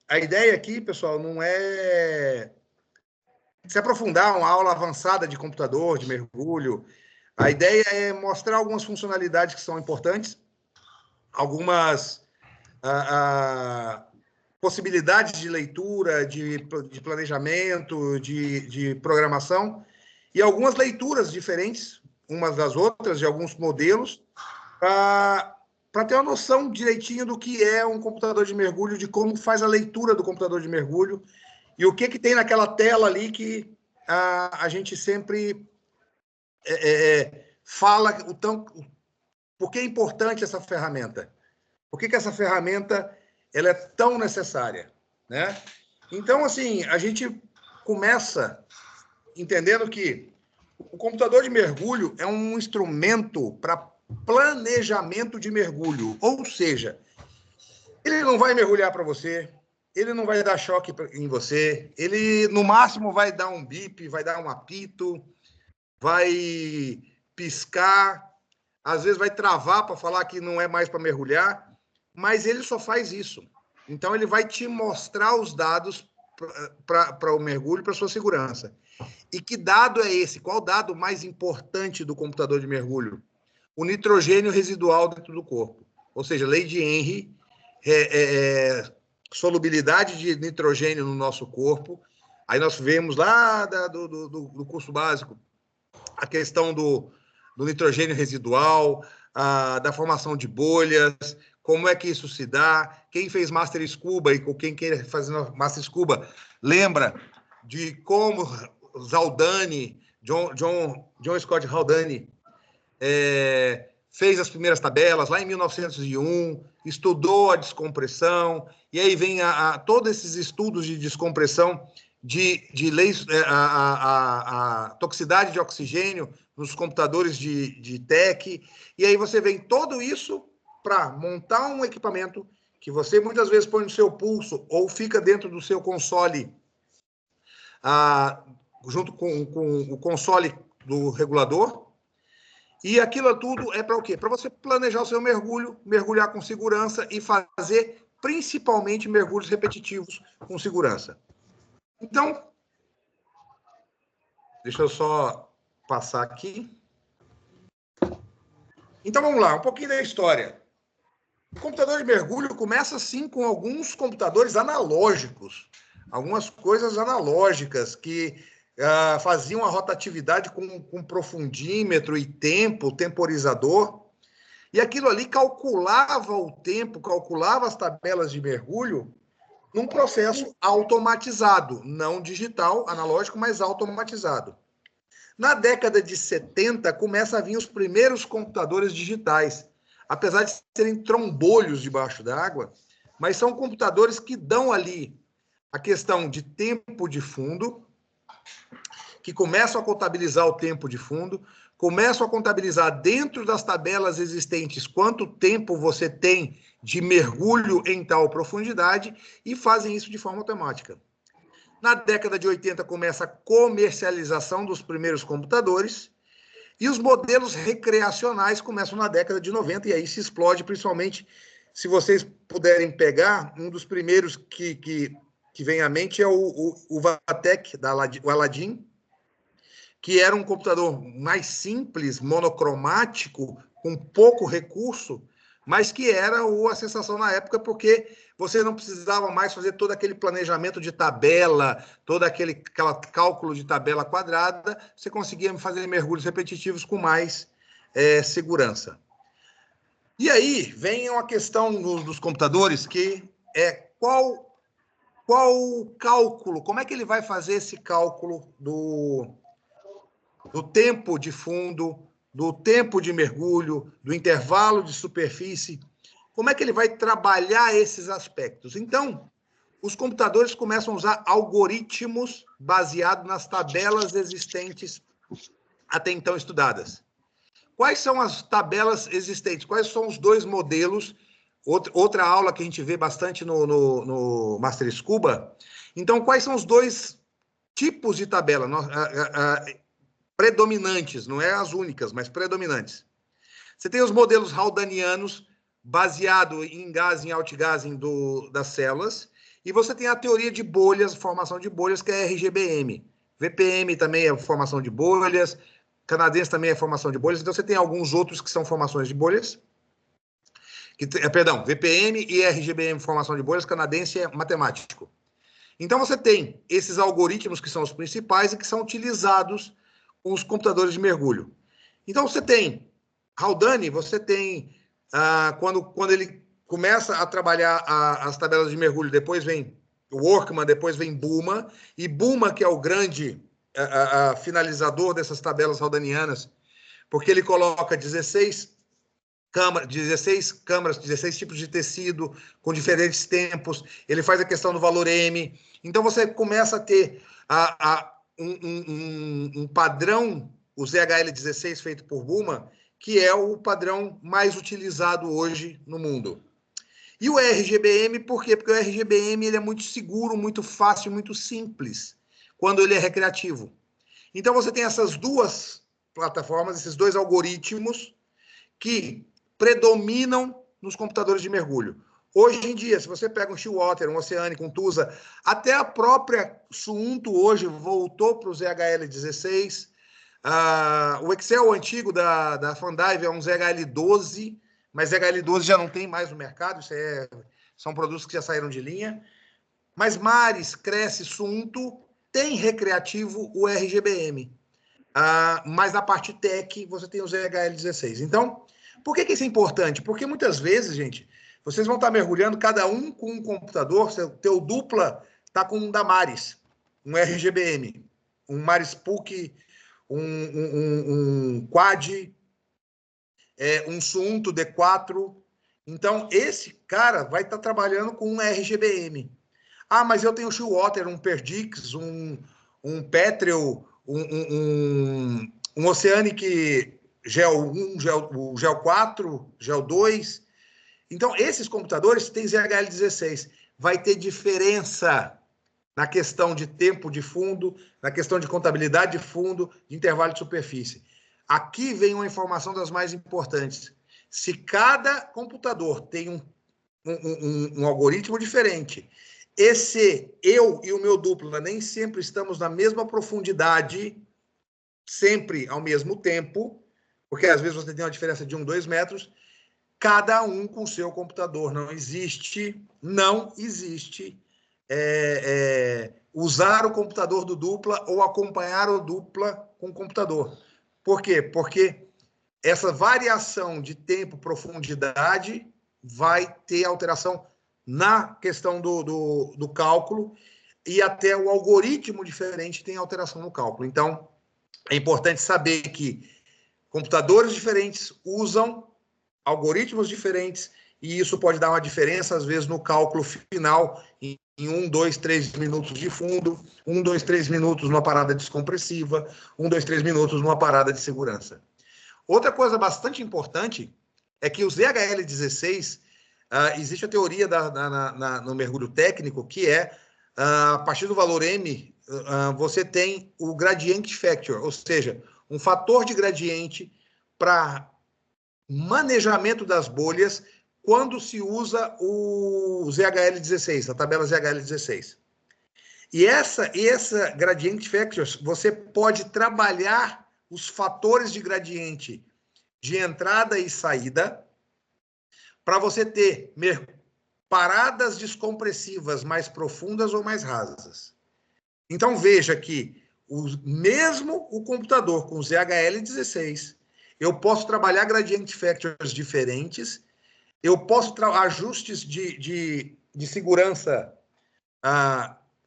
A ideia aqui, pessoal, não é se aprofundar uma aula avançada de computador, de mergulho. A ideia é mostrar algumas funcionalidades que são importantes, algumas possibilidades de leitura, de planejamento, de programação, e algumas leituras diferentes, umas das outras, de alguns modelos, para ter uma noção direitinho do que é um computador de mergulho, de como faz a leitura do computador de mergulho, e o que tem naquela tela ali que a gente sempre fala por que é importante essa ferramenta. Por que essa ferramenta ela é tão necessária, né? Então, assim, a gente começa entendendo que o computador de mergulho é um instrumento para planejamento de mergulho, ou seja, ele não vai mergulhar para você, ele não vai dar choque em você, ele, no máximo, vai dar um bip, vai dar um apito, vai piscar, às vezes vai travar para falar que não é mais para mergulhar, mas ele só faz isso. Então, ele vai te mostrar os dados para o mergulho, para sua segurança. E que dado é esse? Qual o dado mais importante do computador de mergulho? O nitrogênio residual dentro do corpo. Ou seja, lei de Henry, solubilidade de nitrogênio no nosso corpo. Aí nós vemos lá do curso básico a questão do nitrogênio residual, da formação de bolhas, como é que isso se dá. Quem fez Master Scuba e quem quer fazer Master Scuba lembra de como Zaldani, John Scott Zaldani, fez as primeiras tabelas lá em 1901, estudou a descompressão, e aí vem todos esses estudos de descompressão de leis, a toxicidade de oxigênio nos computadores de TEC, e aí você vem tudo isso para montar um equipamento que você muitas vezes põe no seu pulso ou fica dentro do seu console, junto com o console do regulador. E aquilo tudo é para o quê? Para você planejar o seu mergulho, mergulhar com segurança e fazer principalmente mergulhos repetitivos com segurança. Então, deixa eu só passar aqui. Então, vamos lá, um pouquinho da história. O computador de mergulho começa, assim, com alguns computadores analógicos, algumas coisas analógicas que faziam a rotatividade com profundímetro e temporizador, e aquilo ali calculava o tempo, calculava as tabelas de mergulho num processo automatizado, não digital, analógico, mas automatizado. Na década de 70, começa a vir os primeiros computadores digitais, apesar de serem trombolhos debaixo d'água, mas são computadores que dão ali a questão de tempo de fundo, que começam a contabilizar o tempo de fundo, começam a contabilizar dentro das tabelas existentes quanto tempo você tem de mergulho em tal profundidade e fazem isso de forma automática. Na década de 80 começa a comercialização dos primeiros computadores e os modelos recreacionais começam na década de 90 e aí se explode, principalmente se vocês puderem pegar, um dos primeiros que vem à mente é o Vatek, o Aladdin, que era um computador mais simples, monocromático, com pouco recurso, mas que era a sensação na época, porque você não precisava mais fazer todo aquele planejamento de tabela, todo aquele cálculo de tabela quadrada, você conseguia fazer mergulhos repetitivos com mais segurança. E aí vem uma questão dos computadores, que é qual o cálculo, como é que ele vai fazer esse cálculo do tempo de fundo, do tempo de mergulho, do intervalo de superfície, como é que ele vai trabalhar esses aspectos? Então, os computadores começam a usar algoritmos baseados nas tabelas existentes até então estudadas. Quais são as tabelas existentes? Quais são os dois modelos? Outra aula que a gente vê bastante no Master Scuba. Então, quais são os dois tipos de tabela predominantes? Não é as únicas, mas predominantes. Você tem os modelos haldanianos, baseado em gassing e outgassing das células, e você tem a teoria de bolhas, formação de bolhas, que é RGBM. VPM também é formação de bolhas, canadense também é formação de bolhas, então você tem alguns outros que são formações de bolhas, perdão, VPM e RGBM formação de bolhas, canadense é matemático. Então você tem esses algoritmos que são os principais e que são utilizados com os computadores de mergulho. Então você tem Haldane, você tem quando ele começa a trabalhar as tabelas de mergulho, depois vem Workman, depois vem Buma, e Buma que é o grande finalizador dessas tabelas haldanianas, porque ele coloca 16 câmaras, 16 tipos de tecido, com diferentes tempos, ele faz a questão do valor M. Então, você começa a ter um padrão, o ZHL16 feito por Buma, que é o padrão mais utilizado hoje no mundo. E o RGBM, por quê? Porque o RGBM ele é muito seguro, muito fácil, muito simples, quando ele é recreativo. Então, você tem essas duas plataformas, esses dois algoritmos, que predominam nos computadores de mergulho. Hoje em dia, se você pega um Shearwater, um Oceanic, um Tusa, até a própria Suunto hoje voltou para o ZHL16. O Excel antigo da Fandive é um ZHL12, mas ZHL12 já não tem mais no mercado, são produtos que já saíram de linha. Mas Mares, Cresce, Suunto tem recreativo o RGBM. Mas na parte tech você tem o ZHL16. Então, por que isso é importante? Porque muitas vezes, gente, vocês vão estar mergulhando, cada um com um computador, teu dupla está com um da Mares, um RGBM, um Mares PUC, um Quad, um Suunto D4. Então, esse cara vai estar trabalhando com um RGBM. Mas eu tenho um Shearwater, um Perdix, um Petrel, um Oceanic Gel 1, Gel 4, Gel 2. Então, esses computadores têm ZHL16. Vai ter diferença na questão de tempo de fundo, na questão de contabilidade de fundo, de intervalo de superfície. Aqui vem uma informação das mais importantes. Se cada computador tem um algoritmo diferente, eu e o meu dupla nem sempre estamos na mesma profundidade, sempre ao mesmo tempo, porque às vezes você tem uma diferença de 2 metros, cada um com o seu computador. Não existe usar o computador do dupla ou acompanhar o dupla com o computador. Por quê? Porque essa variação de tempo, profundidade, vai ter alteração na questão do cálculo, e até o algoritmo diferente tem alteração no cálculo. Então, é importante saber que computadores diferentes usam algoritmos diferentes, e isso pode dar uma diferença, às vezes, no cálculo final, em 1, 2, 3 minutos de fundo, 1, 2, 3 minutos numa parada descompressiva, 1, 2, 3 minutos numa parada de segurança. Outra coisa bastante importante é que o ZHL16, existe a teoria no mergulho técnico, que é, a partir do valor M, você tem o gradient factor, ou seja, um fator de gradiente para manejamento das bolhas quando se usa o ZHL16, a tabela ZHL16. E essa gradient factors, você pode trabalhar os fatores de gradiente de entrada e saída para você ter paradas descompressivas mais profundas ou mais rasas. Então, veja que mesmo o computador com ZHL16, eu posso trabalhar gradient factors diferentes, eu posso ajustes de segurança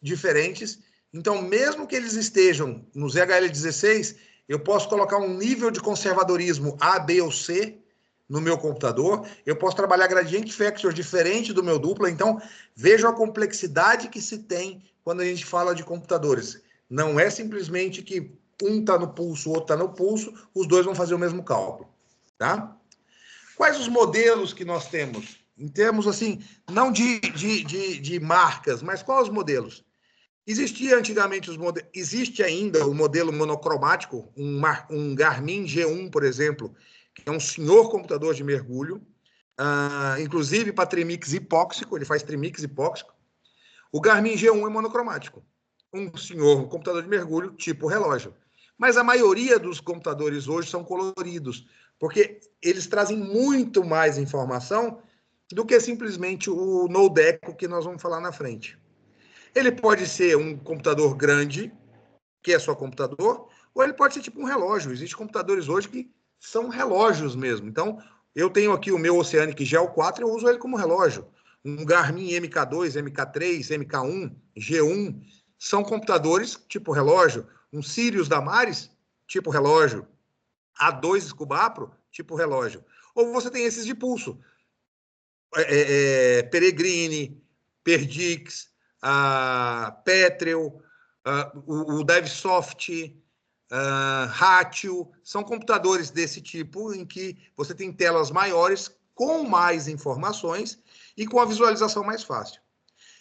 diferentes. Então, mesmo que eles estejam no ZHL16, eu posso colocar um nível de conservadorismo A, B ou C no meu computador, eu posso trabalhar gradient factors diferente do meu dupla. Então, veja a complexidade que se tem quando a gente fala de computadores. Não é simplesmente que um está no pulso, o outro está no pulso, os dois vão fazer o mesmo cálculo, tá? Quais os modelos que nós temos? Em termos, assim, não de marcas, mas quais os modelos? Existia antigamente existe ainda o modelo monocromático, um Garmin G1, por exemplo, que é um senhor computador de mergulho. inclusive para trimix hipóxico, ele faz trimix hipóxico. O Garmin G1 é monocromático. Um computador de mergulho tipo relógio. Mas a maioria dos computadores hoje são coloridos, porque eles trazem muito mais informação do que simplesmente o Nodeco que nós vamos falar na frente. Ele pode ser um computador grande, que é só computador, ou ele pode ser tipo um relógio. Existem computadores hoje que são relógios mesmo. Então, eu tenho aqui o meu Oceanic Gel 4, eu uso ele como relógio. Um Garmin MK2, MK3, MK1, G1, são computadores tipo relógio. Um Sirius Damares, tipo relógio. A2 Scubapro, tipo relógio. Ou você tem esses de pulso. Peregrine, Perdix, Petrel, o DevSoft, Hatio, são computadores desse tipo em que você tem telas maiores com mais informações e com a visualização mais fácil.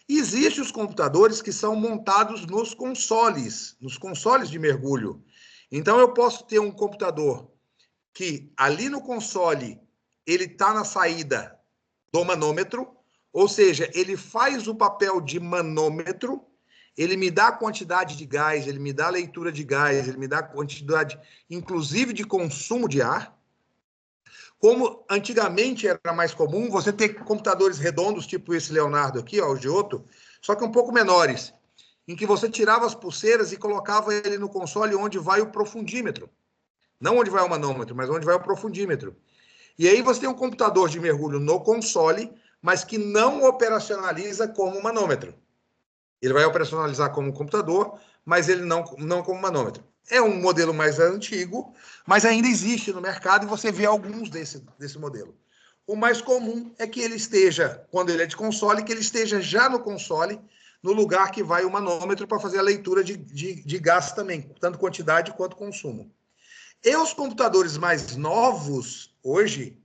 Existem os computadores que são montados nos consoles de mergulho. Então, eu posso ter um computador que ali no console ele está na saída do manômetro, ou seja, ele faz o papel de manômetro, ele me dá a quantidade de gás, ele me dá a leitura de gás, ele me dá a quantidade, inclusive, de consumo de ar. Como antigamente era mais comum você ter computadores redondos, tipo esse Leonardo aqui, ó, o Giotto, só que um pouco menores, em que você tirava as pulseiras e colocava ele no console onde vai o profundímetro. Não onde vai o manômetro, mas onde vai o profundímetro. E aí você tem um computador de mergulho no console, mas que não operacionaliza como manômetro. Ele vai operacionalizar como computador, mas ele não como manômetro. É um modelo mais antigo, mas ainda existe no mercado e você vê alguns desse modelo. O mais comum é que ele esteja, quando ele é de console, que ele esteja já no console, no lugar que vai o manômetro para fazer a leitura de gás também, tanto quantidade quanto consumo. E os computadores mais novos, hoje,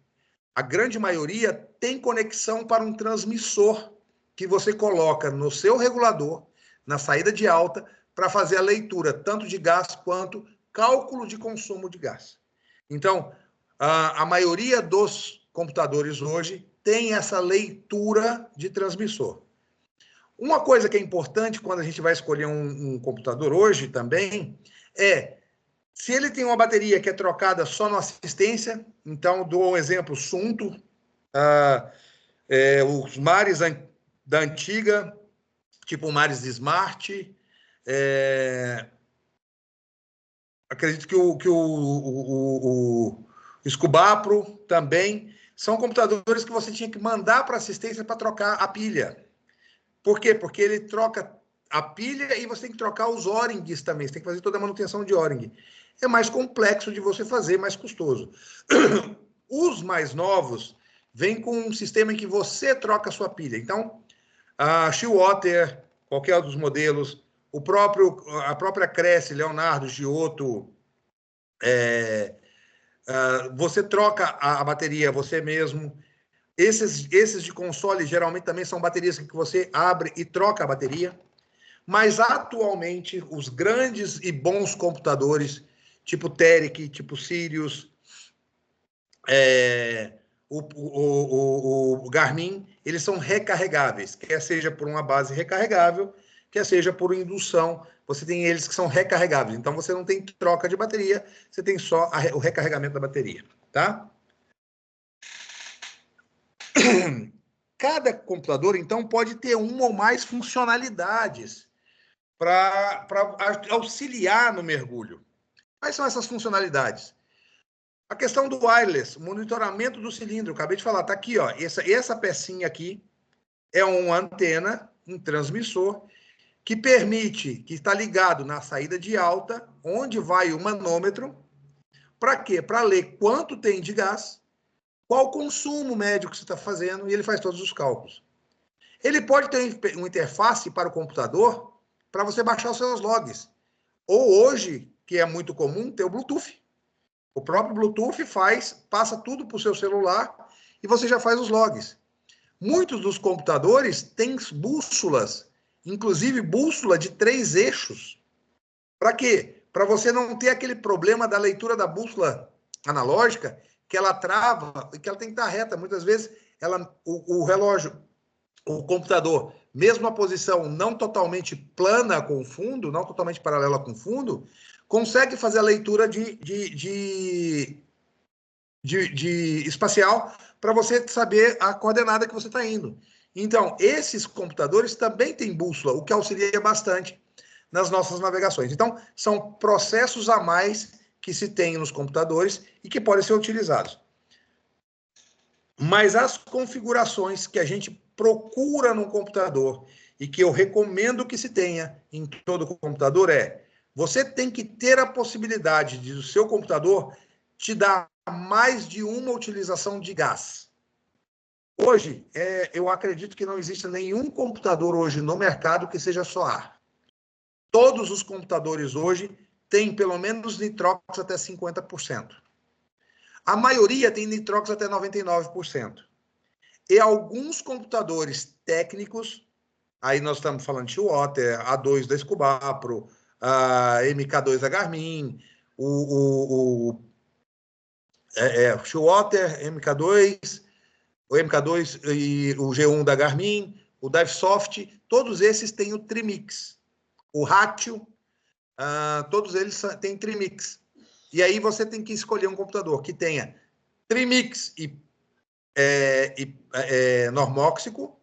a grande maioria tem conexão para um transmissor que você coloca no seu regulador, na saída de alta, para fazer a leitura tanto de gás quanto cálculo de consumo de gás. Então, a maioria dos computadores hoje tem essa leitura de transmissor. Uma coisa que é importante quando a gente vai escolher um computador hoje também é se ele tem uma bateria que é trocada só na assistência, então dou um exemplo, Sunto, os mares da antiga, tipo o Mares Smart, acredito que o Scubapro também, são computadores que você tinha que mandar para assistência para trocar a pilha. Por quê? Porque ele troca a pilha e você tem que trocar os O-rings também, você tem que fazer toda a manutenção de O-ring. É mais complexo de você fazer, mais custoso. Os mais novos vêm com um sistema em que você troca a sua pilha. Então, a Shearwater, qualquer dos modelos, a própria Cresce, Leonardo, Giotto, você troca a bateria você mesmo. Esses de console geralmente também são baterias que você abre e troca a bateria. Mas atualmente os grandes e bons computadores, tipo Teric, tipo Sirius, o Garmin, eles são recarregáveis, quer seja por uma base recarregável, quer seja por indução. Você tem eles que são recarregáveis. Então você não tem troca de bateria, você tem só o recarregamento da bateria, tá? Cada computador, então, pode ter uma ou mais funcionalidades para auxiliar no mergulho. Quais são essas funcionalidades? A questão do wireless, monitoramento do cilindro, acabei de falar, está aqui, ó, essa pecinha aqui é uma antena, um transmissor, que permite, que está ligado na saída de alta, onde vai o manômetro, para quê? Para ler quanto tem de gás, qual o consumo médio que você está fazendo, e ele faz todos os cálculos. Ele pode ter uma interface para o computador para você baixar os seus logs. Ou hoje, que é muito comum, ter o Bluetooth. O próprio Bluetooth passa tudo para o seu celular e você já faz os logs. Muitos dos computadores têm bússolas, inclusive bússola de 3 eixos. Para quê? Para você não ter aquele problema da leitura da bússola analógica, que ela trava e que ela tem que estar reta. Muitas vezes o relógio, o computador, mesmo a posição não totalmente plana com o fundo, não totalmente paralela com o fundo, consegue fazer a leitura de espacial para você saber a coordenada que você está indo. Então, esses computadores também têm bússola, o que auxilia bastante nas nossas navegações. Então, são processos a mais que se tem nos computadores e que podem ser utilizados. Mas as configurações que a gente procura no computador e que eu recomendo que se tenha em todo computador você tem que ter a possibilidade de o seu computador te dar mais de uma utilização de gás. Hoje, eu acredito que não existe nenhum computador hoje no mercado que seja só ar. Todos os computadores hoje têm pelo menos nitrox até 50%. A maioria tem nitrox até 99%. E alguns computadores técnicos, aí nós estamos falando de Water, A2 da Scubapro, a MK2 da Garmin, o Water, MK2, o MK2 e o G1 da Garmin, o Divesoft, todos esses têm o Trimix. O Ratio, todos eles têm Trimix. E aí você tem que escolher um computador que tenha Trimix e normóxico,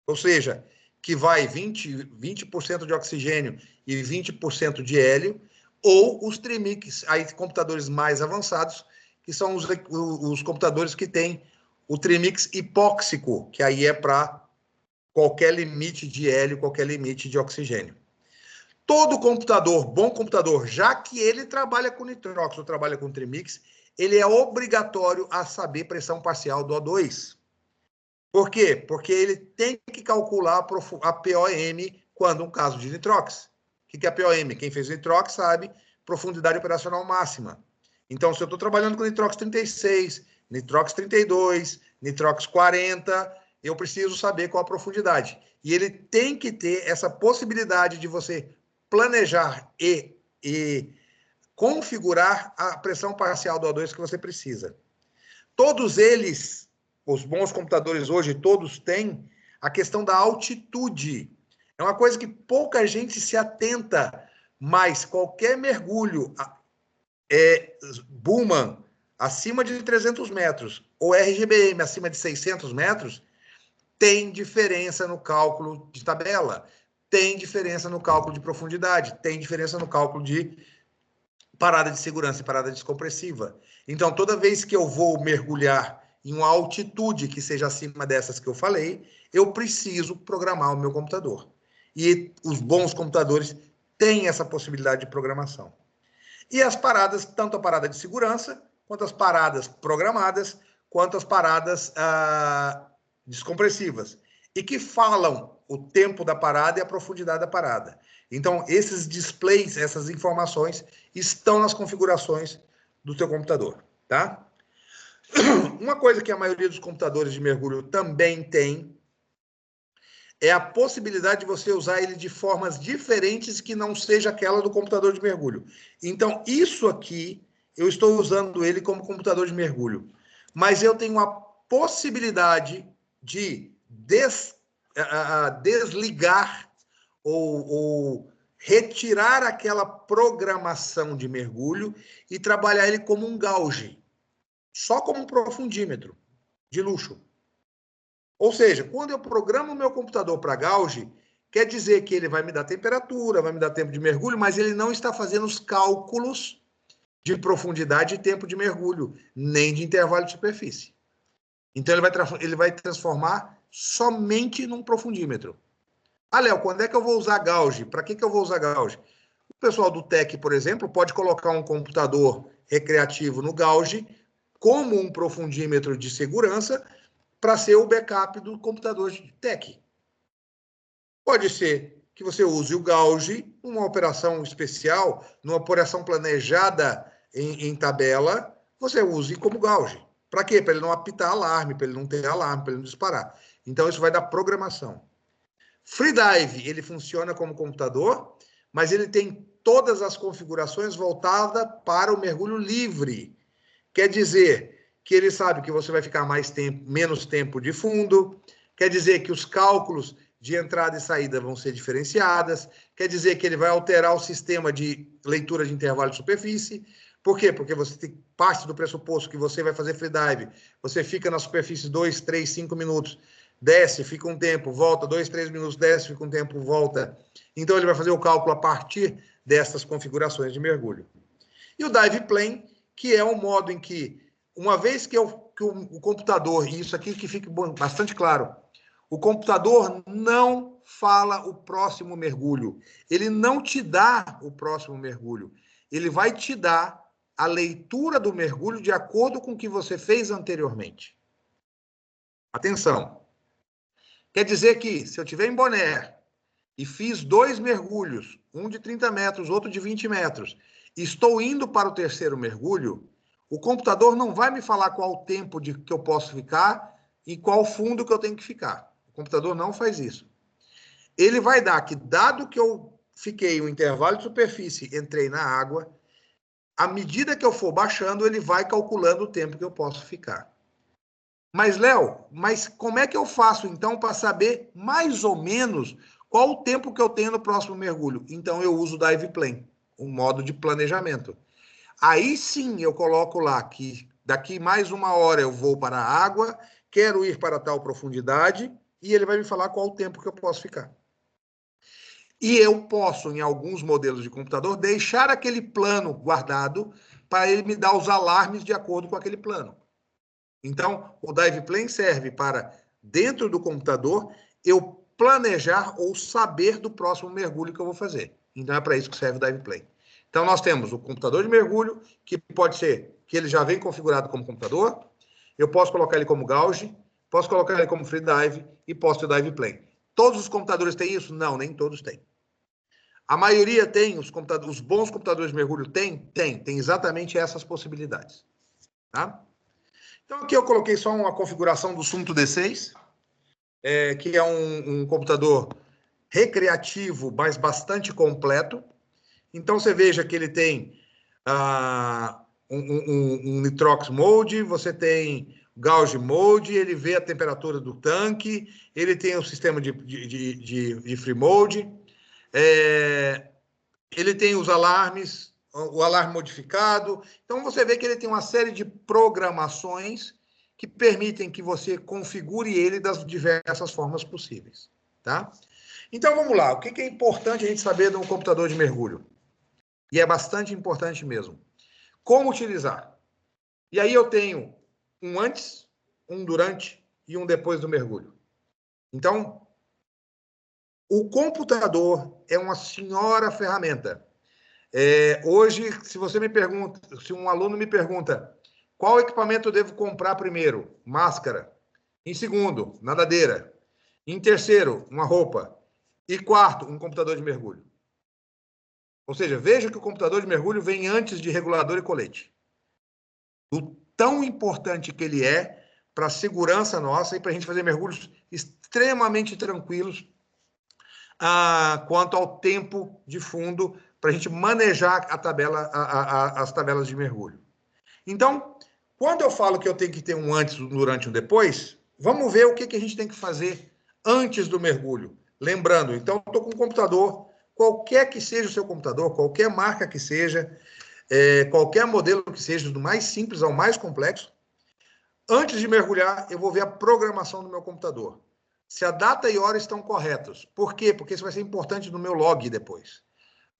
ou seja, que vai 20% de oxigênio e 20% de hélio, ou os Trimix, aí computadores mais avançados, que são os computadores que têm o Trimix hipóxico, que aí é para qualquer limite de hélio, qualquer limite de oxigênio. Todo computador, bom computador, já que ele trabalha com nitrox ou trabalha com Trimix, ele é obrigatório a saber pressão parcial do O2. Por quê? Porque ele tem que calcular a POM quando um caso de nitrox. O que é a POM? Quem fez nitrox sabe, profundidade operacional máxima. Então, se eu estou trabalhando com nitrox 36, nitrox 32, nitrox 40, eu preciso saber qual a profundidade. E ele tem que ter essa possibilidade de você planejar e configurar a pressão parcial do O2 que você precisa. Todos eles, os bons computadores hoje, todos têm a questão da altitude. É uma coisa que pouca gente se atenta, mas qualquer mergulho Bullman acima de 300 metros ou RGBM acima de 600 metros tem diferença no cálculo de tabela, tem diferença no cálculo de profundidade, tem diferença no cálculo de parada de segurança e parada descompressiva. Então, toda vez que eu vou mergulhar em uma altitude que seja acima dessas que eu falei, eu preciso programar o meu computador. E os bons computadores têm essa possibilidade de programação. E as paradas, tanto a parada de segurança, quanto as paradas programadas, quanto as paradas descompressivas. E que falam o tempo da parada e a profundidade da parada. Então, esses displays, essas informações, estão nas configurações do seu computador, tá? Uma coisa que a maioria dos computadores de mergulho também tem é a possibilidade de você usar ele de formas diferentes que não seja aquela do computador de mergulho. Então, isso aqui, eu estou usando ele como computador de mergulho. Mas eu tenho a possibilidade de desligar ou retirar aquela programação de mergulho e trabalhar ele como um gauge, só como um profundímetro de luxo. Ou seja, quando eu programo o meu computador para gauge, quer dizer que ele vai me dar temperatura, vai me dar tempo de mergulho, mas ele não está fazendo os cálculos de profundidade e tempo de mergulho, nem de intervalo de superfície. Então, ele vai transformar somente num profundímetro. Léo, quando é que eu vou usar gauge? Para que eu vou usar gauge? O pessoal do TEC, por exemplo, pode colocar um computador recreativo no gauge como um profundímetro de segurança para ser o backup do computador de TEC. Pode ser que você use o gauge numa operação especial, numa operação planejada em tabela, você use como gauge. Para quê? Para ele não apitar alarme, para ele não ter alarme, para ele não disparar. Então, isso vai dar programação. Freedive, ele funciona como computador, mas ele tem todas as configurações voltadas para o mergulho livre. Quer dizer que ele sabe que você vai ficar menos tempo de fundo, quer dizer que os cálculos de entrada e saída vão ser diferenciadas, quer dizer que ele vai alterar o sistema de leitura de intervalo de superfície. Por quê? Porque você parte do pressuposto que você vai fazer freedive, você fica na superfície 2, 3, 5 minutos, desce, fica um tempo, volta, 2, 3 minutos, desce, fica um tempo, volta. Então, ele vai fazer o cálculo a partir dessas configurações de mergulho. E o dive plane, que é um modo em que, uma vez que o computador, e isso aqui que fique bastante claro, o computador não fala o próximo mergulho. Ele não te dá o próximo mergulho. Ele vai te dar a leitura do mergulho de acordo com o que você fez anteriormente. Atenção. Quer dizer que, se eu estiver em Bonaire e fiz 2 mergulhos, um de 30 metros, outro de 20 metros, e estou indo para o terceiro mergulho, o computador não vai me falar qual o tempo que eu posso ficar e qual fundo que eu tenho que ficar. O computador não faz isso. Ele vai dar que, dado que eu fiquei um intervalo de superfície, entrei na água, à medida que eu for baixando, ele vai calculando o tempo que eu posso ficar. Mas, Léo, como é que eu faço, então, para saber mais ou menos qual o tempo que eu tenho no próximo mergulho? Então, eu uso o dive plane, um modo de planejamento. Aí sim eu coloco lá que daqui mais 1 hora eu vou para a água, quero ir para tal profundidade, e ele vai me falar qual o tempo que eu posso ficar. E eu posso, em alguns modelos de computador, deixar aquele plano guardado para ele me dar os alarmes de acordo com aquele plano. Então, o dive plane serve para, dentro do computador, eu planejar ou saber do próximo mergulho que eu vou fazer. Então, é para isso que serve o dive plane. Então, nós temos o computador de mergulho, que pode ser que ele já vem configurado como computador, eu posso colocar ele como gauge, posso colocar ele como freedive e posso ter dive plane. Todos os computadores têm isso? Não, nem todos têm. A maioria tem, os bons computadores de mergulho tem exatamente essas possibilidades. Tá? Então, aqui eu coloquei só uma configuração do Summit D6, que é um computador recreativo, mas bastante completo. Então, você veja que ele tem um Nitrox Mode, você tem Gauge Mode, ele vê a temperatura do tanque, ele tem o sistema de Free Mode, ele tem os alarmes, o alarme modificado. Então, você vê que ele tem uma série de programações que permitem que você configure ele das diversas formas possíveis. Tá? Então, vamos lá. O que é importante a gente saber de um computador de mergulho? E é bastante importante mesmo. Como utilizar? E aí eu tenho um antes, um durante e um depois do mergulho. Então, o computador é uma senhora ferramenta. Hoje, se você me pergunta, se um aluno me pergunta qual equipamento eu devo comprar primeiro? Máscara. Em segundo, nadadeira. Em terceiro, uma roupa. E quarto, um computador de mergulho. Ou seja, veja que o computador de mergulho vem antes de regulador e colete. O tão importante que ele é para a segurança nossa e para a gente fazer mergulhos extremamente tranquilos quanto ao tempo de fundo, para a gente manejar as tabelas de mergulho. Então, quando eu falo que eu tenho que ter um antes, um durante e um depois, vamos ver o que a gente tem que fazer antes do mergulho. Lembrando, então, eu estou com um computador, qualquer que seja o seu computador, qualquer marca que seja, qualquer modelo que seja, do mais simples ao mais complexo, antes de mergulhar, eu vou ver a programação do meu computador. Se a data e hora estão corretos. Por quê? Porque isso vai ser importante no meu log depois.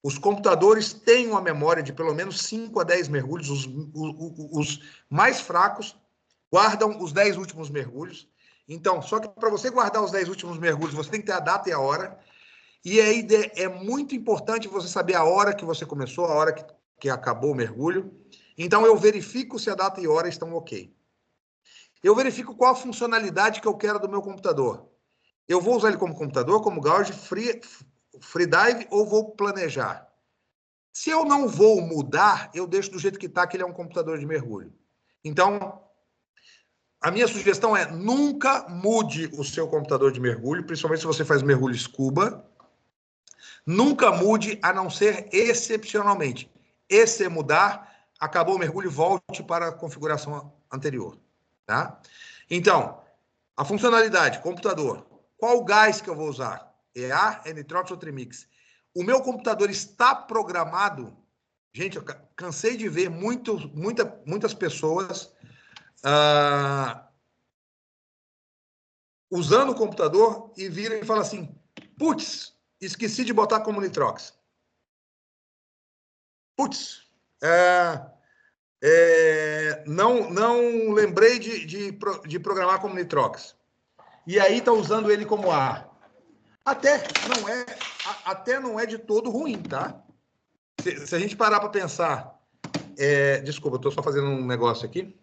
Os computadores têm uma memória de pelo menos 5 a 10 mergulhos. Os mais fracos guardam os 10 últimos mergulhos. Então, só que para você guardar os 10 últimos mergulhos, você tem que ter a data e a hora. E aí é muito importante você saber a hora que você começou, a hora que acabou o mergulho. Então, eu verifico se a data e a hora estão ok. Eu verifico qual a funcionalidade que eu quero do meu computador. Eu vou usar ele como computador, como gauge, freedive ou vou planejar? Se eu não vou mudar, eu deixo do jeito que está, que ele é um computador de mergulho. Então, a minha sugestão é nunca mude o seu computador de mergulho, principalmente se você faz mergulho scuba. Nunca mude, a não ser excepcionalmente. E se mudar, acabou o mergulho, volte para a configuração anterior, tá? Então, a funcionalidade, computador. Qual gás que eu vou usar? É ar, é nitrox ou trimix? O meu computador está programado. Gente, eu cansei de ver muitas pessoas usando o computador e viram e falam assim, putz, esqueci de botar como nitrox. Putz, não lembrei de programar como nitrox. E aí está usando ele como ar. Até não é de todo ruim, tá? Se a gente parar para pensar... desculpa, eu estou só fazendo um negócio aqui.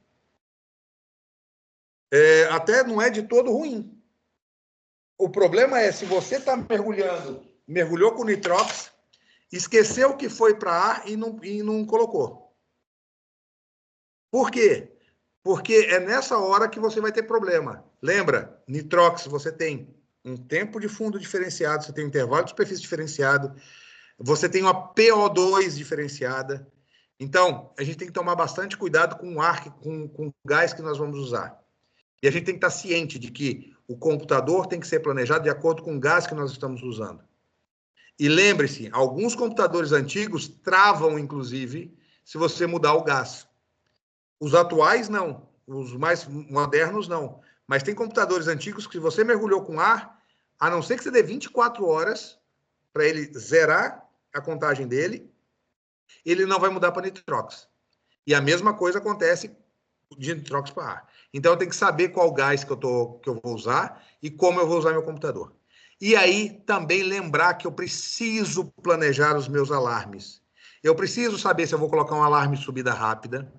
Até não é de todo ruim. O problema é se você está mergulhou com nitrox, esqueceu que foi para ar e não colocou. Por quê? Porque é nessa hora que você vai ter problema. Lembra, nitrox, você tem um tempo de fundo diferenciado, você tem um intervalo de superfície diferenciado, você tem uma PO2 diferenciada. Então, a gente tem que tomar bastante cuidado com o ar, com o gás que nós vamos usar. E a gente tem que estar ciente de que o computador tem que ser planejado de acordo com o gás que nós estamos usando. E lembre-se, alguns computadores antigos travam, inclusive, se você mudar o gás. Os atuais, não. Os mais modernos, não. Mas tem computadores antigos que, se você mergulhou com ar, a não ser que você dê 24 horas para ele zerar a contagem dele, ele não vai mudar para nitrox. E a mesma coisa acontece de nitrox para ar. Então, eu tenho que saber qual gás que eu vou usar e como eu vou usar meu computador. E aí, também lembrar que eu preciso planejar os meus alarmes. Eu preciso saber se eu vou colocar um alarme de subida rápida.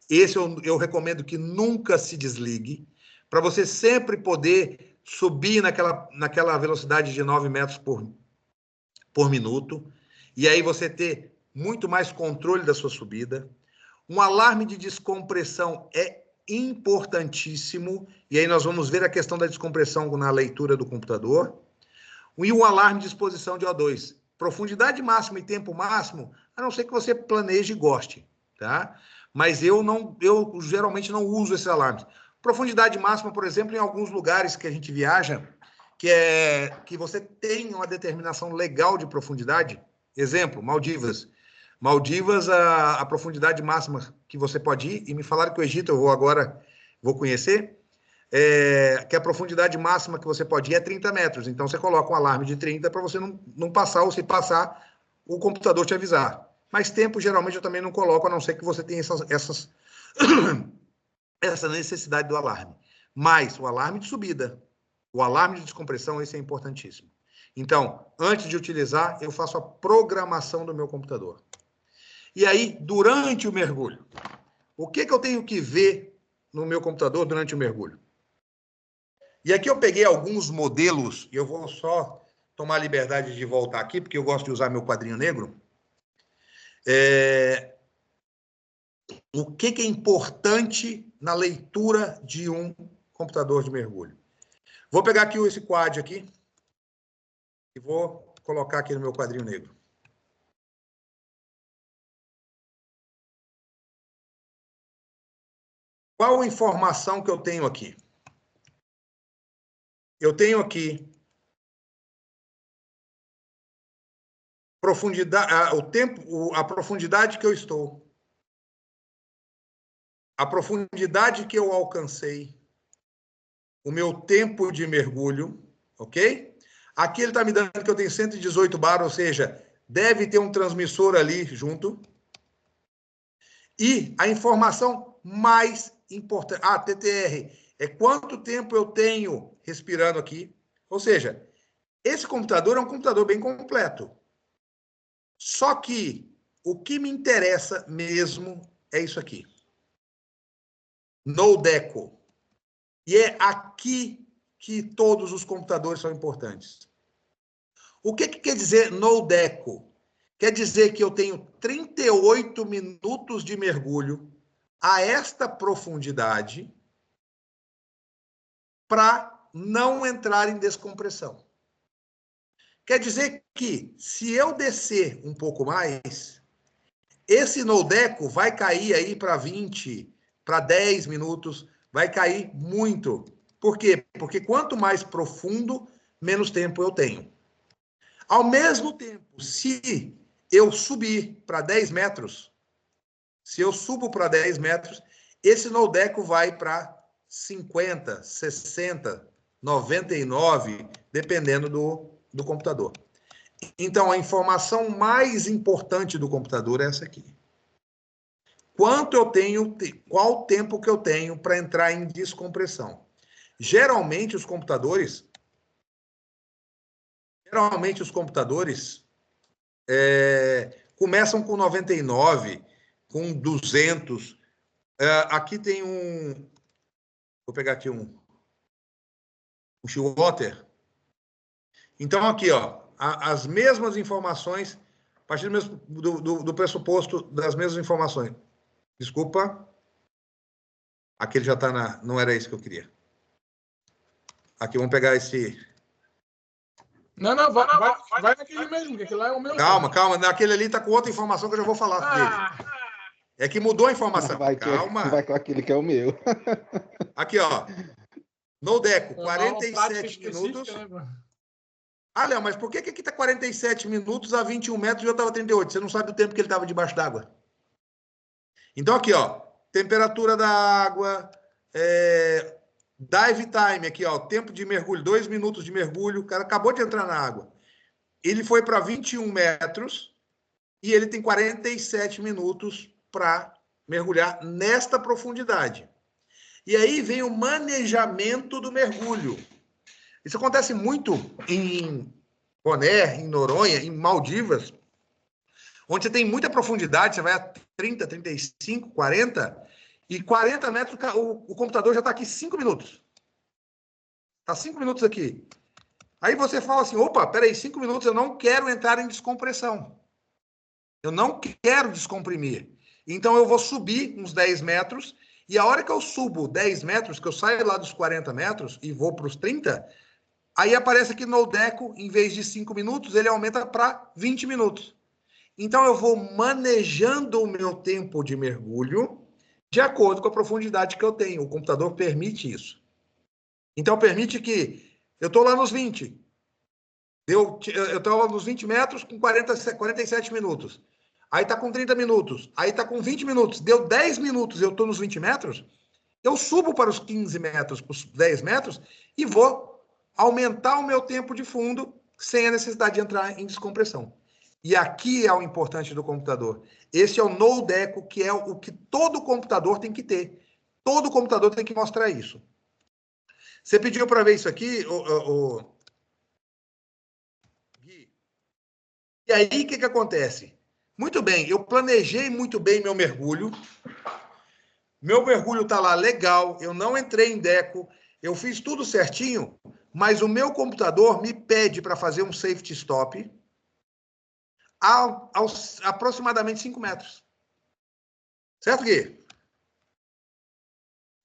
Esse eu recomendo que nunca se desligue, para você sempre poder subir naquela velocidade de 9 metros por minuto, e aí você ter muito mais controle da sua subida. Um alarme de descompressão é importantíssimo, e aí nós vamos ver a questão da descompressão na leitura do computador. E um alarme de exposição de O2. Profundidade máxima e tempo máximo, a não ser que você planeje e goste, tá? Mas eu geralmente não uso esses alarmes. Profundidade máxima, por exemplo, em alguns lugares que a gente viaja, que você tem uma determinação legal de profundidade. Exemplo, Maldivas. Maldivas, a profundidade máxima que você pode ir, e me falaram que o Egito eu vou conhecer, que a profundidade máxima que você pode ir é 30 metros. Então, você coloca um alarme de 30 para você não passar, ou se passar, o computador te avisar. Mas tempo, geralmente, eu também não coloco, a não ser que você tenha essa necessidade do alarme. Mas o alarme de subida, o alarme de descompressão, esse é importantíssimo. Então, antes de utilizar, eu faço a programação do meu computador. E aí, durante o mergulho, o que eu tenho que ver no meu computador durante o mergulho? E aqui eu peguei alguns modelos, e eu vou só tomar a liberdade de voltar aqui, porque eu gosto de usar meu quadrinho negro. O que é importante na leitura de um computador de mergulho? Vou pegar aqui esse quadro aqui e vou colocar aqui no meu quadrinho negro. Qual a informação que eu tenho aqui? Eu tenho aqui profundidade, o tempo, a profundidade que eu estou, a profundidade que eu alcancei, o meu tempo de mergulho, ok? Aqui ele está me dando que eu tenho 118 bar, ou seja, deve ter um transmissor ali junto. E a informação mais importante, TTR, é quanto tempo eu tenho respirando aqui. Ou seja, esse computador é um computador bem completo. Só que o que me interessa mesmo é isso aqui. NoDeco. E é aqui que todos os computadores são importantes. O que quer dizer NoDeco? Quer dizer que eu tenho 38 minutos de mergulho a esta profundidade para não entrar em descompressão. Quer dizer que, se eu descer um pouco mais, esse NoDeco vai cair aí para 20, para 10 minutos, vai cair muito. Por quê? Porque quanto mais profundo, menos tempo eu tenho. Ao mesmo tempo, se eu subir para 10 metros, se eu subo para 10 metros, esse Noldeco vai para 50, 60, 99, dependendo do computador. Então, a informação mais importante do computador é essa aqui. Quanto eu tenho, qual o tempo que eu tenho para entrar em descompressão? Geralmente os computadores começam com 99, com 200. Aqui tem vou pegar aqui um Shearwater. Então, aqui, ó, as mesmas informações, a partir do pressuposto das mesmas informações. Desculpa. Aqui ele já está não era isso que eu queria. Aqui, vamos pegar esse... Não, vai naquele mesmo, que aquele lá é o meu. Calma. Naquele ali está com outra informação que eu já vou falar dele. É que mudou a informação. Calma. Vai com aquele que é o meu. Aqui, ó. Noldeco, 47 minutos. Né? Léo, mas por que aqui está 47 minutos a 21 metros e eu estava 38? Você não sabe o tempo que ele estava debaixo d'água. Então, aqui, ó. Temperatura da água, dive time, aqui, ó. Tempo de mergulho, 2 minutos de mergulho. O cara acabou de entrar na água. Ele foi para 21 metros e ele tem 47 minutos para mergulhar nesta profundidade. E aí vem o manejamento do mergulho. Isso acontece muito em Bonaire, em Noronha, em Maldivas, onde você tem muita profundidade, você vai a 30, 35, 40, e 40 metros o computador já está aqui 5 minutos. Está 5 minutos aqui. Aí você fala assim, opa, peraí, 5 minutos, eu não quero entrar em descompressão. Eu não quero descomprimir. Então eu vou subir uns 10 metros, e a hora que eu subo 10 metros, que eu saio lá dos 40 metros e vou para os 30, aí aparece aqui no Noldeco, em vez de 5 minutos, ele aumenta para 20 minutos. Então, eu vou manejando o meu tempo de mergulho de acordo com a profundidade que eu tenho. O computador permite isso. Então, permite que eu estou lá nos 20. Eu estou lá nos 20 metros com 47 minutos. Aí está com 30 minutos. Aí está com 20 minutos. Deu 10 minutos, eu estou nos 20 metros. Eu subo para os 15 metros, para os 10 metros e vou aumentar o meu tempo de fundo sem a necessidade de entrar em descompressão. E aqui é o importante do computador. Esse é o Noldeco, que é o que todo computador tem que ter. Todo computador tem que mostrar isso. Você pediu para ver isso aqui, Gui. E aí, o que acontece? Muito bem, eu planejei muito bem meu mergulho. Meu mergulho está lá legal, eu não entrei em deco, eu fiz tudo certinho, mas o meu computador me pede para fazer um safety stop a aproximadamente 5 metros. Certo, Gui?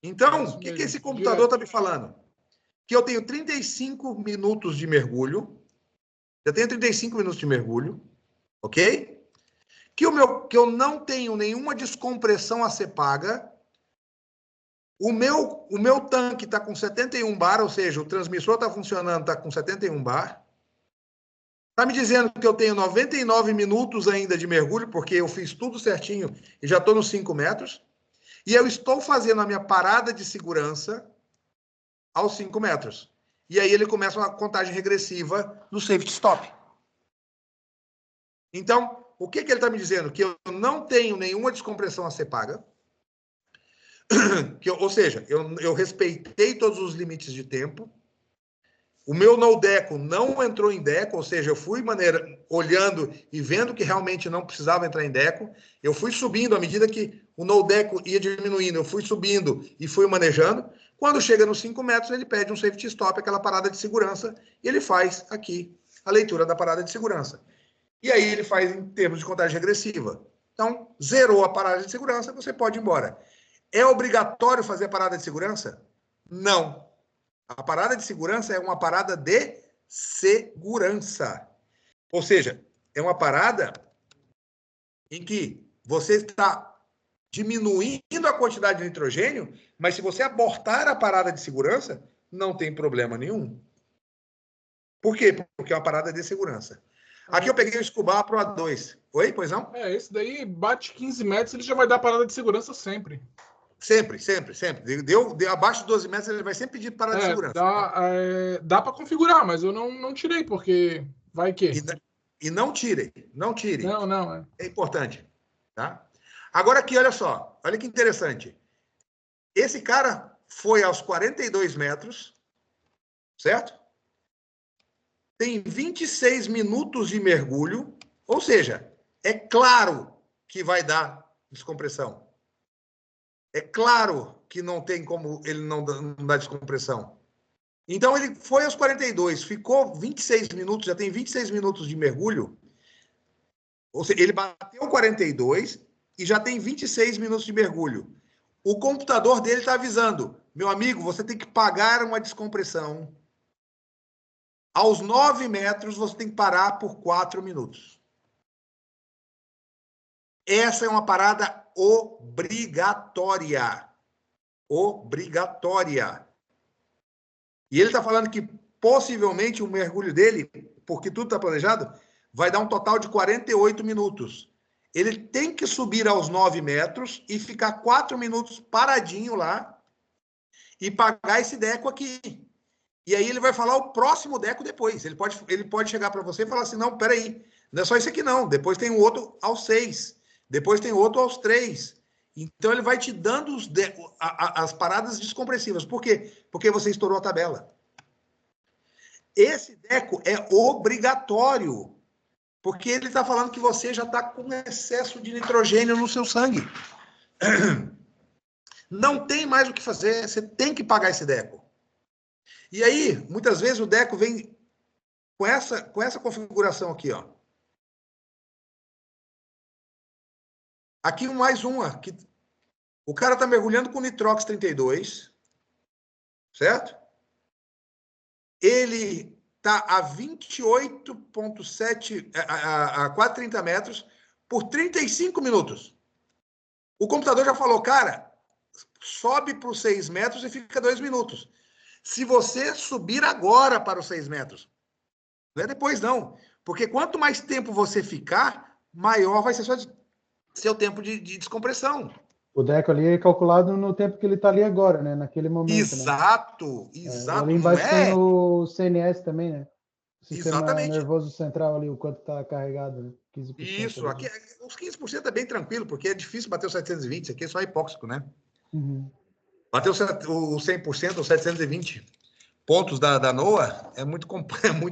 Então, o que esse computador está me falando? Que eu tenho 35 minutos de mergulho, eu tenho 35 minutos de mergulho, ok? Que eu não tenho nenhuma descompressão a ser paga. O meu tanque está com 71 bar, ou seja, o transmissor está funcionando, está com 71 bar. Está me dizendo que eu tenho 99 minutos ainda de mergulho, porque eu fiz tudo certinho e já estou nos 5 metros. E eu estou fazendo a minha parada de segurança aos 5 metros. E aí ele começa uma contagem regressiva no safety stop. Então, o que ele está me dizendo? Que eu não tenho nenhuma descompressão a ser paga. Ou seja, eu respeitei todos os limites de tempo. O meu Noldeco não entrou em deco, ou seja, eu fui olhando e vendo que realmente não precisava entrar em deco. Eu fui subindo à medida que o Noldeco ia diminuindo, eu fui subindo e fui manejando. Quando chega nos 5 metros, ele pede um safety stop, aquela parada de segurança, e ele faz aqui a leitura da parada de segurança. E aí ele faz em termos de contagem regressiva. Então, zerou a parada de segurança, você pode ir embora. É obrigatório fazer a parada de segurança? Não. A parada de segurança é uma parada de segurança. Ou seja, é uma parada em que você está diminuindo a quantidade de nitrogênio, mas se você abortar a parada de segurança, não tem problema nenhum. Por quê? Porque é uma parada de segurança. Aqui eu peguei o Scuba Pro A2. Oi, pois não? Esse daí bate 15 metros, ele já vai dar parada de segurança sempre. Sempre, sempre, sempre. Deu abaixo de 12 metros, ele vai sempre pedir parada de segurança. Dá para configurar, mas eu não tirei, porque vai que. E não tire, não tire. Não. É importante. Tá? Agora aqui, olha só. Olha que interessante. Esse cara foi aos 42 metros, certo? Tem 26 minutos de mergulho, ou seja, é claro que vai dar descompressão. É claro que não tem como ele não dar descompressão. Então, ele foi aos 42, ficou 26 minutos, já tem 26 minutos de mergulho. Ou seja, ele bateu 42 e já tem 26 minutos de mergulho. O computador dele está avisando, meu amigo, você tem que pagar uma descompressão. Aos 9 metros, você tem que parar por 4 minutos. Essa é uma parada obrigatória. Obrigatória. E ele está falando que possivelmente o mergulho dele, porque tudo está planejado, vai dar um total de 48 minutos. Ele tem que subir aos 9 metros e ficar 4 minutos paradinho lá e pagar esse deco aqui. E aí ele vai falar o próximo deco depois. Ele pode chegar para você e falar assim, não, peraí, não é só isso aqui não. Depois tem um outro aos 6. Depois tem outro aos 3. Então ele vai te dando as paradas descompressivas. Por quê? Porque você estourou a tabela. Esse deco é obrigatório. Porque ele está falando que você já está com excesso de nitrogênio no seu sangue. Não tem mais o que fazer. Você tem que pagar esse deco. E aí, muitas vezes o deco vem com essa configuração aqui, ó. Aqui mais uma. Que o cara está mergulhando com Nitrox 32, certo? Ele está a 28,7, a 430 metros por 35 minutos. O computador já falou, cara, sobe para os 6 metros e fica 2 minutos. Se você subir agora para os 6 metros, não é depois não, porque quanto mais tempo você ficar, maior vai ser seu tempo de descompressão. O deco ali é calculado no tempo que ele está ali agora, né? Naquele momento. Exato, né? exato. Ali embaixo tem o CNS também, né? O sistema Exatamente. nervoso central ali, o quanto está carregado, né? 15%. Isso, aqui, os 15% é bem tranquilo, porque é difícil bater o 720, isso aqui é só hipóxico, né? Uhum. Bater o 100%, os 720 pontos da NOAA é muito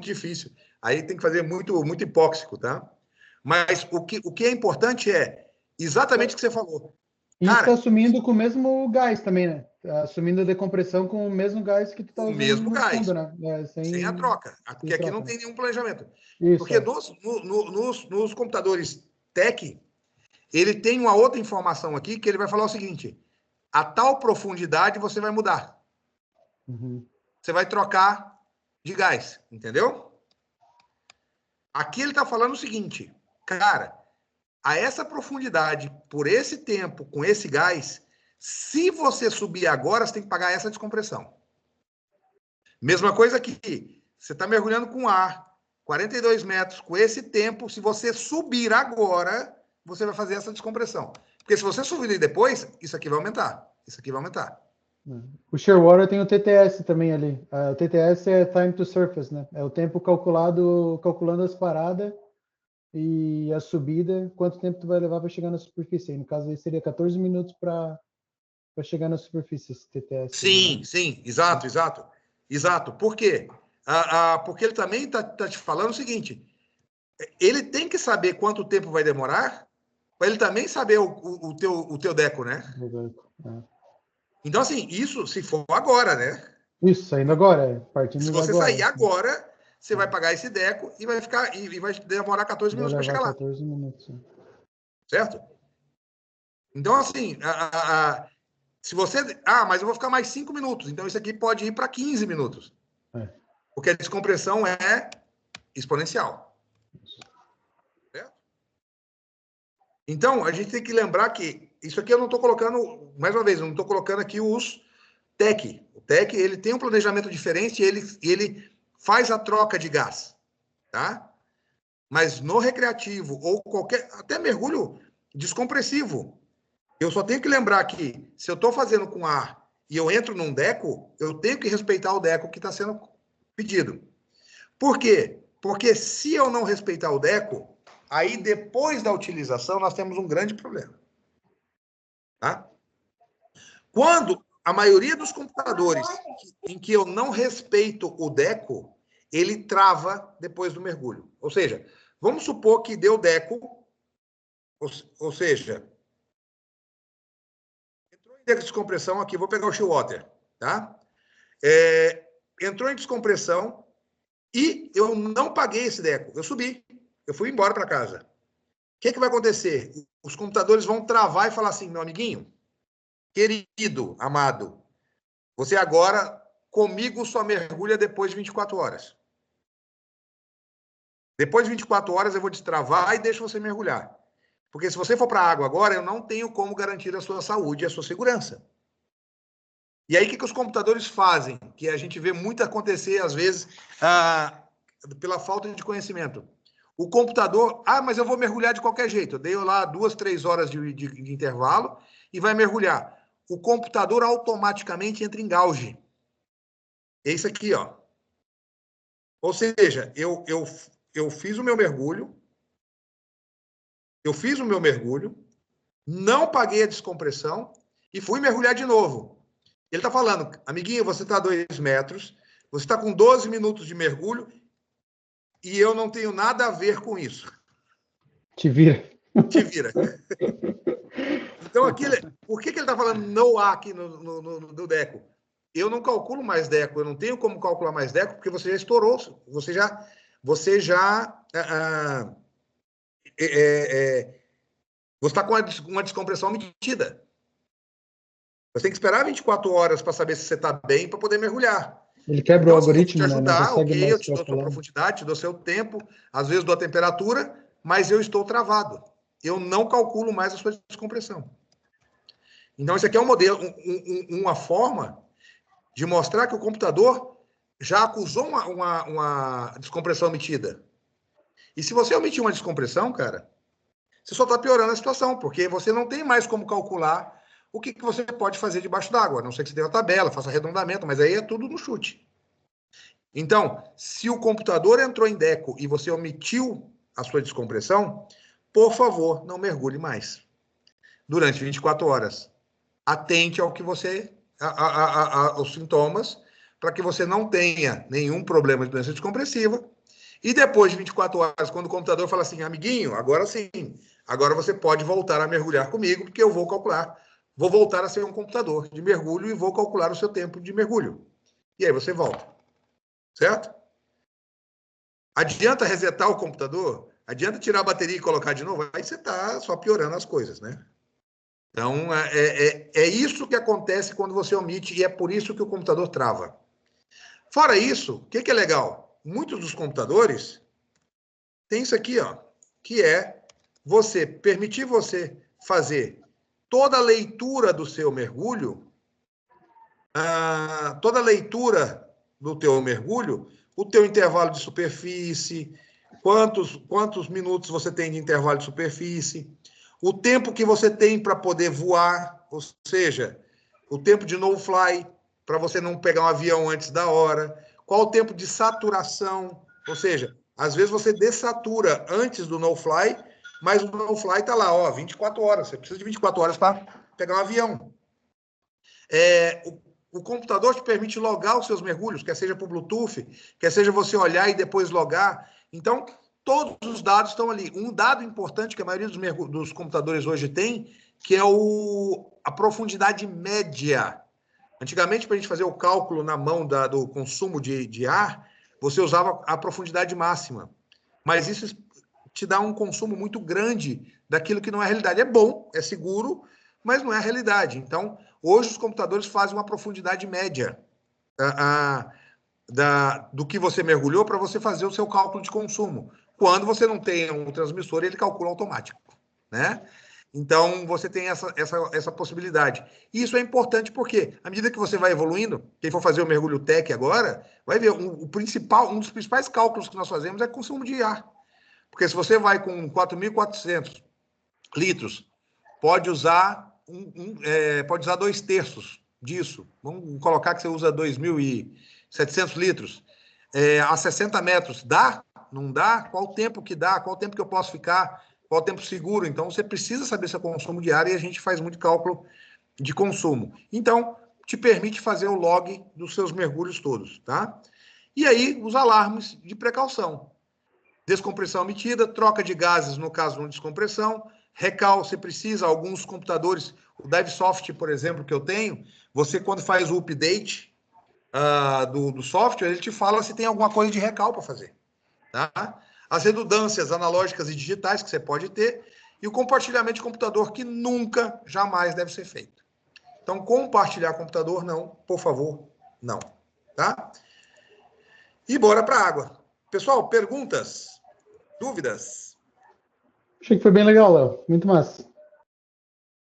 difícil. Aí tem que fazer muito hipóxico, tá? Mas o que é importante é exatamente o que você falou. E está assumindo com o mesmo gás também, né? Assumindo a decompressão com o mesmo gás que tu está usando o mesmo no gás, fundo, né? sem a troca. Porque aqui não tem nenhum planejamento. Isso, porque nos computadores TEC, ele tem uma outra informação aqui que ele vai falar o seguinte: a tal profundidade você vai mudar. Uhum. Você vai trocar de gás, entendeu? Aqui ele está falando o seguinte, cara, a essa profundidade, por esse tempo, com esse gás, se você subir agora, você tem que pagar essa descompressão. Mesma coisa aqui, você está mergulhando com ar, 42 metros, com esse tempo, se você subir agora, você vai fazer essa descompressão. Porque se você subir depois, isso aqui vai aumentar. Isso aqui vai aumentar. O Shearwater tem o TTS também ali. O TTS é Time to Surface, né? É o tempo calculando as paradas e a subida, quanto tempo tu vai levar para chegar na superfície. No caso aí seria 14 minutos para chegar na superfície, esse TTS. Sim, né? Sim, exato. Por quê? Porque ele também está te falando o seguinte, ele tem que saber quanto tempo vai demorar, para ele também saber o teu deco, né? Então, assim, isso se for agora, né? Isso, saindo agora, partindo se você sair agora, você vai pagar esse deco e vai ficar e vai demorar 14 minutos para chegar lá. 14 minutos. Certo? Então, assim, se você... mas eu vou ficar mais 5 minutos. Então, isso aqui pode ir para 15 minutos. Porque a descompressão é exponencial. Certo? Então, a gente tem que lembrar que isso aqui eu não estou colocando, mais uma vez, eu não estou colocando aqui os TEC. O TEC, ele tem um planejamento diferente e ele faz a troca de gás, tá? Mas no recreativo ou qualquer, até mergulho descompressivo, eu só tenho que lembrar que se eu estou fazendo com ar e eu entro num deco, eu tenho que respeitar o deco que está sendo pedido. Por quê? Porque se eu não respeitar o deco, aí depois da utilização nós temos um grande problema. Tá? Quando a maioria dos computadores em que eu não respeito o deco, ele trava depois do mergulho. Ou seja, vamos supor que deu deco, ou seja, entrou em descompressão aqui, vou pegar o Shearwater, tá? Entrou em descompressão e eu não paguei esse deco, eu subi, eu fui embora para casa. O que vai acontecer? Os computadores vão travar e falar assim, meu amiguinho, querido, amado, você agora, comigo, só mergulha depois de 24 horas. Depois de 24 horas eu vou destravar e deixo você mergulhar. Porque se você for para a água agora, eu não tenho como garantir a sua saúde e a sua segurança. E aí, o que os computadores fazem? Que a gente vê muito acontecer, às vezes, pela falta de conhecimento. O computador, mas eu vou mergulhar de qualquer jeito. Eu dei lá 2, 3 horas de intervalo e vai mergulhar. O computador automaticamente entra em gauge. É isso aqui, ó. Ou seja, eu fiz o meu mergulho, não paguei a descompressão e fui mergulhar de novo. Ele está falando, amiguinho, você está a 2 metros, você está com 12 minutos de mergulho e eu não tenho nada a ver com isso. Te vira. Te vira. Então, por que ele está falando no ar aqui no deco? Eu não calculo mais deco, eu não tenho como calcular mais deco, porque você já estourou, você já você está com uma descompressão metida. Você tem que esperar 24 horas para saber se você está bem para poder mergulhar. Ele quebra então, o algoritmo, eu te ajudar, né? ok, eu te dou sua profundidade, te dou seu tempo, às vezes dou a temperatura, mas eu estou travado. Eu não calculo mais a sua descompressão. Então, isso aqui é um modelo, uma forma de mostrar que o computador já acusou uma descompressão omitida. E se você omitir uma descompressão, cara, você só está piorando a situação, porque você não tem mais como calcular o que você pode fazer debaixo d'água. A não ser que você tenha uma tabela, faça arredondamento, mas aí é tudo no chute. Então, se o computador entrou em deco e você omitiu a sua descompressão, por favor, não mergulhe mais. Durante 24 horas. Atente ao que você... aos sintomas, para que você não tenha nenhum problema de doença descompressiva. E depois de 24 horas, quando o computador fala assim, amiguinho, agora sim, agora você pode voltar a mergulhar comigo, porque eu vou calcular, vou voltar a ser um computador de mergulho e vou calcular o seu tempo de mergulho. E aí você volta. Certo? Adianta resetar o computador? Adianta tirar a bateria e colocar de novo? Aí você está só piorando as coisas, né? Então, é isso que acontece quando você omite e é por isso que o computador trava. Fora isso, o que é legal? Muitos dos computadores têm isso aqui, ó, que é permitir você fazer toda a leitura do seu mergulho, o teu intervalo de superfície, quantos minutos você tem de intervalo de superfície, o tempo que você tem para poder voar, ou seja, o tempo de no-fly, para você não pegar um avião antes da hora, qual o tempo de saturação, ou seja, às vezes você dessatura antes do no-fly, mas o no-fly está lá, ó, 24 horas, você precisa de 24 horas para pegar um avião. O computador te permite logar os seus mergulhos, quer seja por Bluetooth, quer seja você olhar e depois logar. Então, todos os dados estão ali. Um dado importante que a maioria dos computadores hoje tem, que é a profundidade média. Antigamente, para a gente fazer o cálculo na mão do consumo de ar, você usava a profundidade máxima. Mas isso te dá um consumo muito grande daquilo que não é realidade. É bom, é seguro, mas não é a realidade. Então, hoje os computadores fazem uma profundidade média do que você mergulhou para você fazer o seu cálculo de consumo. Quando você não tem um transmissor, ele calcula automático, né? Então, você tem essa possibilidade. E isso é importante porque, à medida que você vai evoluindo, quem for fazer o mergulho TEC agora, vai ver, um dos principais cálculos que nós fazemos é consumo de ar. Porque se você vai com 4.400 litros, pode usar 2/3 disso. Vamos colocar que você usa 2.700 litros. A 60 metros, dá? Não dá? Qual o tempo que dá? Qual o tempo que eu posso ficar? Qual o tempo seguro? Então, você precisa saber seu consumo diário e a gente faz muito cálculo de consumo. Então, te permite fazer o log dos seus mergulhos todos, tá? E aí, os alarmes de precaução. Descompressão omitida, troca de gases no caso de uma descompressão, recal, você precisa, alguns computadores, o DiveSoft, por exemplo, que eu tenho, você quando faz o update do software, ele te fala se tem alguma coisa de recal para fazer. Tá? As redundâncias analógicas e digitais que você pode ter e o compartilhamento de computador que nunca, jamais deve ser feito. Então, compartilhar computador, não, por favor, não. Tá? E bora para a água. Pessoal, perguntas? Dúvidas? Achei que foi bem legal, Léo. Muito massa.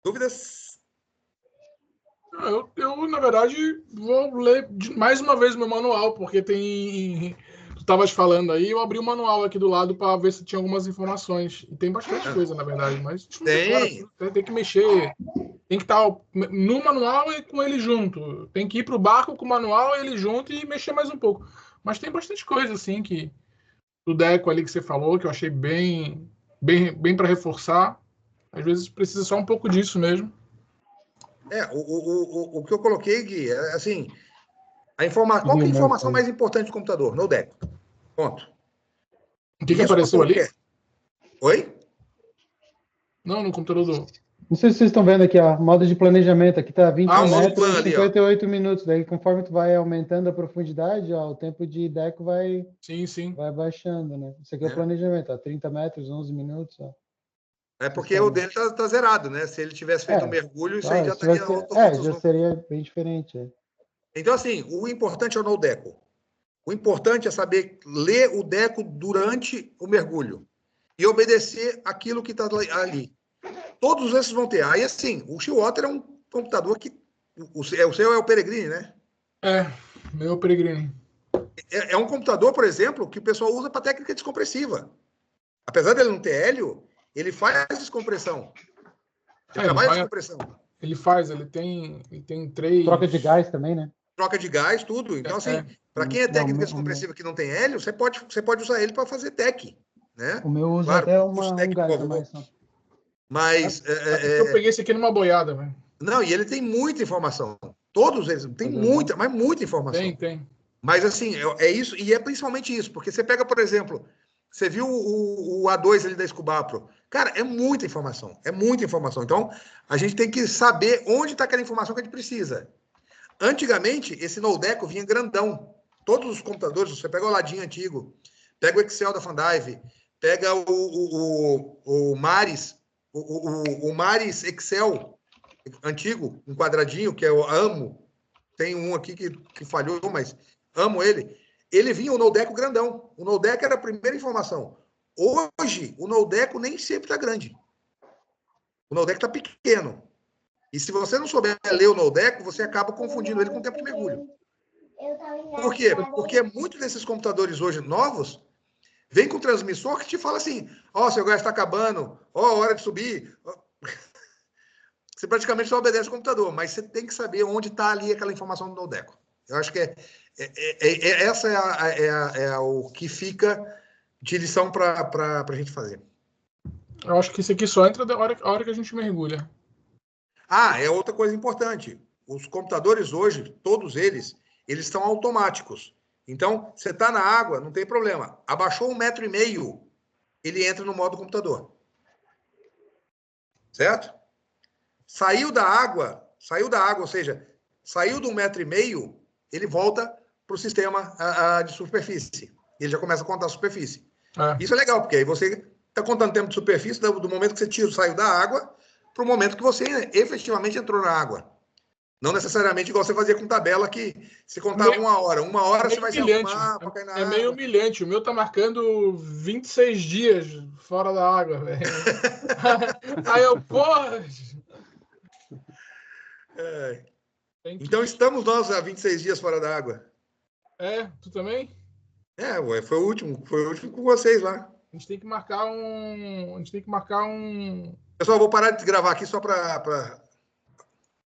Dúvidas? Eu, na verdade, vou ler mais uma vez o meu manual, porque tem. Tu estavas falando aí, eu abri o manual aqui do lado para ver se tinha algumas informações. E tem bastante coisa, na verdade, mas tem que mexer. Tem que estar no manual e com ele junto. Tem que ir para o barco com o manual, ele junto e mexer mais um pouco. Mas tem bastante coisa, assim, que do Deco ali que você falou, que eu achei bem para reforçar. Às vezes precisa só um pouco disso mesmo. O que eu coloquei, Gui, é assim, qual que é a informação mais importante do computador? No Deco. Ponto. O que apareceu ali? Oi? Não, no computador do... Não sei se vocês estão vendo aqui, ó, modo de planejamento. Aqui tá 21 metros e 58 ali, minutos. Daí, conforme tu vai aumentando a profundidade, ó, o tempo de Deco vai baixando, né? Isso aqui é o planejamento, ó, 30 metros, 11 minutos, ó. É porque o dele tá zerado, né? Se ele tivesse feito um mergulho, isso aí já estaria já seria bem diferente. Então, assim, o importante é o no Deco. O importante é saber ler o Deco durante o mergulho e obedecer aquilo que está ali. Todos esses vão ter. Aí, assim, o Shearwater é um computador que... O seu é o Peregrine, né? Meu Peregrine. É um computador, por exemplo, que o pessoal usa para técnica descompressiva. Apesar dele não ter hélio, ele faz descompressão. Ele trabalha descompressão. Ele tem 3... Troca de gás também, né? Troca de gás, tudo. Então, assim, para quem é técnica descompressiva que não tem hélio, você pode usar ele para fazer TEC, né? O meu usa até um gás a mais. Mas... Eu peguei esse aqui numa boiada, velho. Não, e ele tem muita informação. Todos eles tem muita informação. Tem. Mas, assim, é isso, e é principalmente isso, porque você pega, por exemplo, você viu o A2 ali da Scubapro. Cara, é muita informação. Então, a gente tem que saber onde está aquela informação que a gente precisa. Antigamente, esse Noldeco vinha grandão. Todos os computadores, você pega o Ladinho antigo, pega o Excel da Fandive, pega o Maris, o Maris Excel antigo, um quadradinho, que eu amo. Tem um aqui que falhou, mas amo ele. Ele vinha o Noldeco grandão. O Noldeco era a primeira informação. Hoje, o Noldeco nem sempre está grande. O Noldeco está pequeno. E se você não souber ler o Noldeco, você acaba confundindo ele com o tempo de mergulho. Por quê? Porque muitos desses computadores hoje novos vêm com transmissor que te fala assim, seu gás está acabando, hora de subir. Você praticamente só obedece o computador, mas você tem que saber onde está ali aquela informação do Noldeco. Eu acho que essa é o que fica de lição para a gente fazer. Eu acho que isso aqui só entra a hora que a gente mergulha. É outra coisa importante. Os computadores hoje, todos eles estão automáticos. Então, você está na água, não tem problema. Abaixou 1,5 metro, ele entra no modo computador. Certo? Saiu da água, ou seja, saiu do 1,5 metro, ele volta para o sistema de superfície. Ele já começa a contar a superfície. Isso é legal, porque aí você está contando tempo de superfície do momento que você saiu da água para o momento que você efetivamente entrou na água. Não necessariamente igual você fazia com tabela, que se contar uma hora você vai se arrumar para cair na água. Meio humilhante. O meu tá marcando 26 dias fora da água, velho. Aí eu, porra! Então estamos nós há 26 dias fora da água. Tu também? Ué, foi o último com vocês lá. A gente tem que marcar um. Pessoal, vou parar de gravar aqui só para